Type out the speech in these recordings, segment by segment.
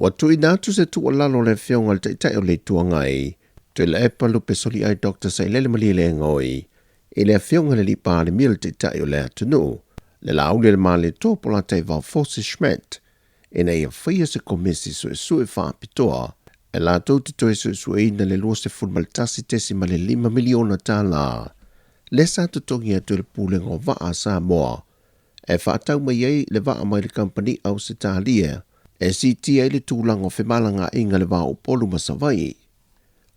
Watu inatu se tu'alalo le Afioga le taitai o le tuangai, Tuilaepa Lupesolo'ai Dr. Sailele Malielegaoi, e le Afioga le Ali'i Palemia le taitai o le atunu'u, le laule le māleto Polata'ivao Fosi Schmidt, e nei faia se Kōmisi Su'esu'e whaapitoa, e latou Tuilaepa na le lua se fulmaltasi tesi ma le 5 miliona talā, le sa totogina tu le Pulega o va'a Sāmoa, e whaatau mai ei le va'a mai le kamupanī Ausetālia, e sitia le tūlaga o femālaga'iga le va'a Upolu ma Savai'i,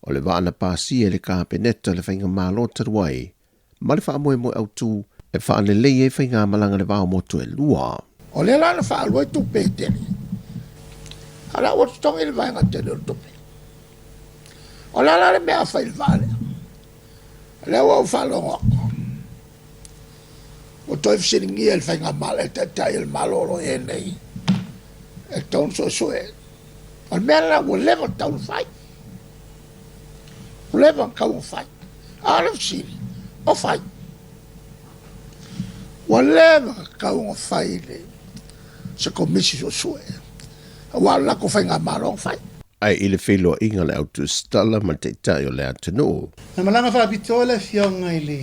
o le va'a na pāsia le kapeneta le faigāmālō taluai, ma le whaamoemoe autū e whaalelei e faigāmālanga le va'a motu e lua. O le lana whaalua tupe e tele. Ala o tongi le vaenga tele o tupe. O le lana mea whai le vale. Le o au whalonga. O toi fisiringi e le faigāmālō e tatai le malolo e nei. E taun Su'esu'e. O le mea la o lewa taun whai. O lewa kau whai. Ala fisiri. O whai. O lewa kau whai le. Se Kōmisi Su'esu'e. Wa la ko faigāmālō whai. Ai i le feiloā'iga le autū stala ma te tai o le atunu'u. Na malanga whaapitoa le Afioga i le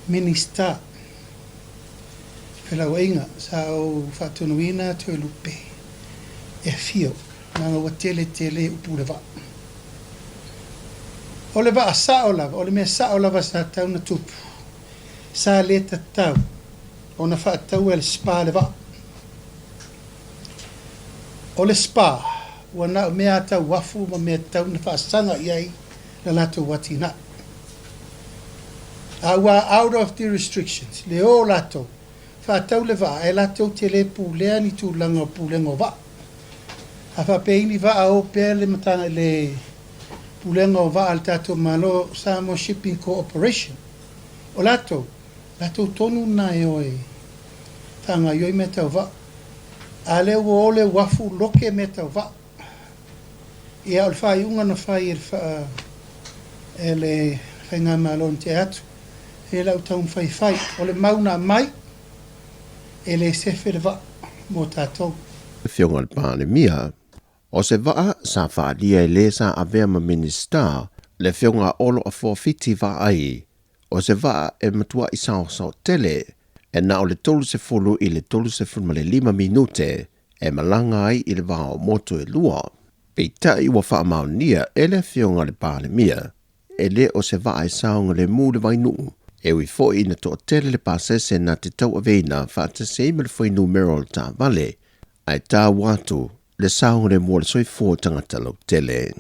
minista Fela'uā'iga sa o whaatunuina te lupe e Afioga nanga wa tele Pulega. O le va sa o lava, o le mea sa o lava sa tau na tupu. Sa le tatau o na whaatau e le spa le va. O le spa, wana mea tau wafu ma mea tau na whaasanga iai na latou atina'e. Awa out of the restrictions, le o latou. Whaatau le va, e latou te le pūlea ni tūlanga o Pulega o va. A whapeini va a o pēr le matanga le Pulega o va al tatou malo Sāmoa Shipping Corporation. O latou tonu na e oe. Tanga ioi me tau va. Ale o le wafu loke me tau va. Ia o le whaiunga na whai e le faigāmālō te atu. E lau taun whai. O le mauna mai e le sefe le va mo tātou. Afioga le Palemia, o se va'a sa whaalia e le sa avea ma minista, le Afioga olo a forfiti va'ai, o se va'a e matua i sao tele, e na o le tolu se fulu i le tolu se fulu ma le 5 minute, e malanga ai i le va'a o motu e lua. Peita i wa whaamaunia e le Afioga le Palemia, e le o se va'a e saonga le mū le vainu, e ui fo i na to tele le pasese na te tau aveina whaate se ima le whainu merol tā vale, ai tā watu le saonga le mua le soi fō tangata lau tele.